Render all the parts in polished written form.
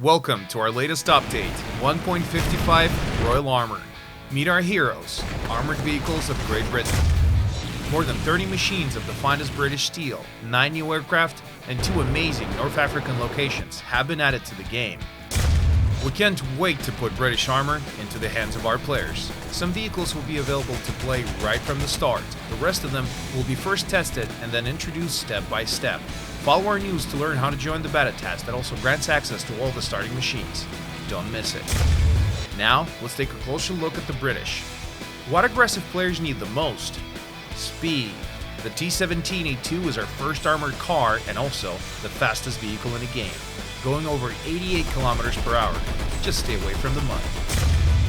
Welcome to our latest update, 1.55 Royal Armour. Meet our heroes, armored vehicles of Great Britain. More than 30 machines of the finest British steel, 9 new aircraft, and 2 amazing North African locations have been added to the game. We can't wait to put British armor into the hands of our players. Some vehicles will be available to play right from the start. The rest of them will be first tested and then introduced step by step. Follow our news to learn how to join the beta test that also grants access to all the starting machines. Don't miss it. Now, let's take a closer look at the British. What aggressive players need the most? Speed. The T-17A2 is our first armored car and also the fastest vehicle in the game, going over 88 kilometers per hour. Just stay away from the mud.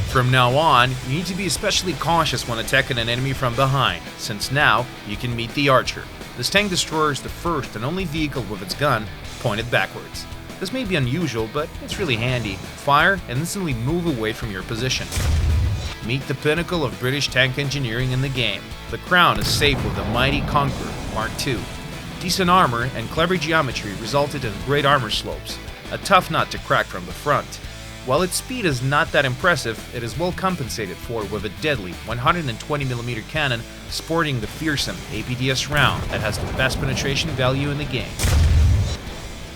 From now on, you need to be especially cautious when attacking an enemy from behind, since now you can meet the Archer. This tank destroyer is the first and only vehicle with its gun pointed backwards. This may be unusual, but it's really handy. Fire and instantly move away from your position. Meet the pinnacle of British tank engineering in the game. The crown is safe with the mighty Conqueror Mark II. Decent armor and clever geometry resulted in great armor slopes, a tough nut to crack from the front. While its speed is not that impressive, it is well compensated for with a deadly 120mm cannon sporting the fearsome APDS round that has the best penetration value in the game.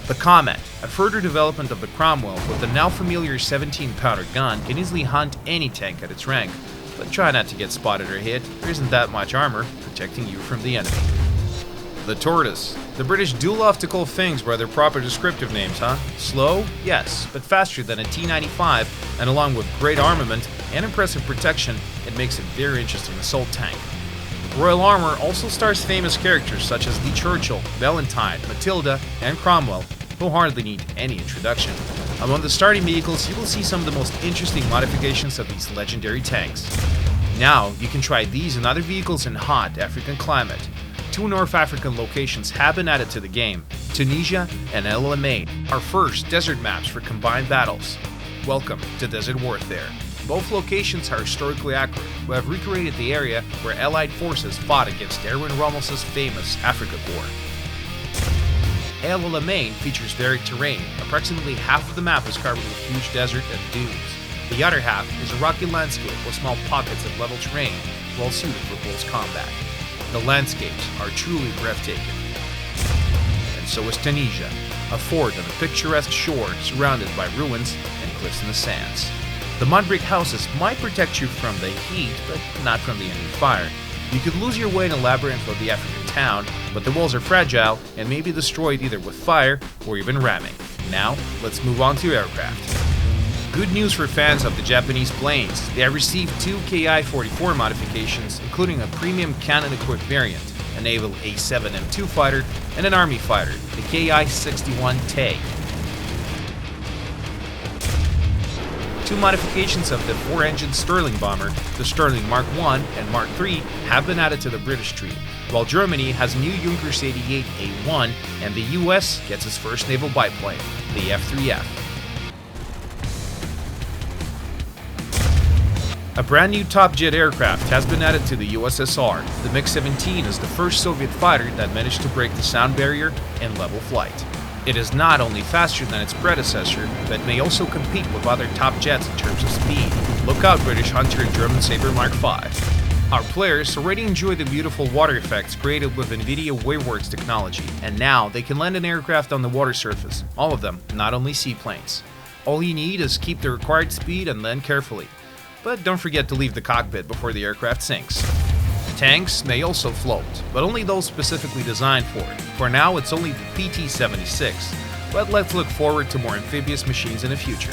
The Comet, a further development of the Cromwell with the now familiar 17-pounder gun, can easily hunt any tank at its rank, but try not to get spotted or hit. There isn't that much armor protecting you from the enemy. The Tortoise. The British do love to call things by their proper descriptive names, huh? Slow? Yes, but faster than a T-95, and along with great armament and impressive protection, it makes a very interesting assault tank. Royal Armour also stars famous characters such as Lee Churchill, Valentine, Matilda, and Cromwell, who hardly need any introduction. Among the starting vehicles, you will see some of the most interesting modifications of these legendary tanks. Now, you can try these and other vehicles in hot African climate. 2 North African locations have been added to the game, Tunisia and Alamein, our first desert maps for combined battles. Welcome to Desert Warfare. Both locations are historically accurate. We have recreated the area where Allied forces fought against Erwin Rommel's famous Africa Corps. Alamein features varied terrain. Approximately half of the map is covered with huge desert and dunes. The other half is a rocky landscape with small pockets of level terrain, well suited for close combat. The landscapes are truly breathtaking. And so is Tunisia, a fort on a picturesque shore surrounded by ruins and cliffs in the sands. The mud brick houses might protect you from the heat, but not from the enemy fire. You could lose your way in a labyrinth of the African town, but the walls are fragile and may be destroyed either with fire or even ramming. Now, let's move on to aircraft. Good news for fans of the Japanese planes. They have received 2 Ki-44 modifications, including a premium cannon-equipped variant, a naval A-7M2 fighter, and an army fighter, the Ki-61 Tay. 2 modifications of the 4-engine Sterling bomber, the Sterling Mark I and Mark III, have been added to the British tree, while Germany has a new Junkers 88A1 and the US gets its first naval biplane, the F-3F. A brand new top jet aircraft has been added to the USSR. The MiG-17 is the first Soviet fighter that managed to break the sound barrier and level flight. It is not only faster than its predecessor, but may also compete with other top jets in terms of speed. Look out, British Hunter and German Sabre Mark V. Our players already enjoy the beautiful water effects created with NVIDIA Waveworks technology, and now they can land an aircraft on the water surface, all of them, not only seaplanes. All you need is keep the required speed and land carefully. But don't forget to leave the cockpit before the aircraft sinks. Tanks may also float, but only those specifically designed for it. For now, it's only the PT-76, but let's look forward to more amphibious machines in the future.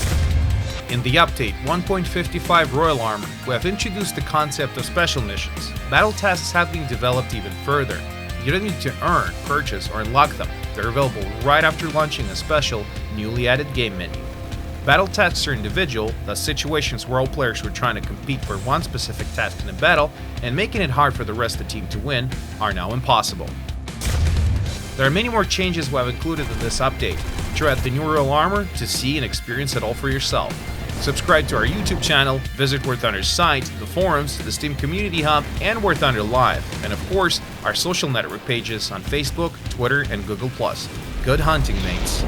In the update 1.55 Royal Armour, we have introduced the concept of special missions. Battle tasks have been developed even further. You don't need to earn, purchase, or unlock them. They're available right after launching a special, newly added game menu. Battle tasks are individual, thus situations where all players who are trying to compete for one specific task in a battle and making it hard for the rest of the team to win are now impossible. There are many more changes we have included in this update. Try out the new Royal Armour to see and experience it all for yourself. Subscribe to our YouTube channel, visit War Thunder's site, the forums, the Steam Community Hub, and War Thunder Live, and of course, our social network pages on Facebook, Twitter, and Google+. Good hunting, mates!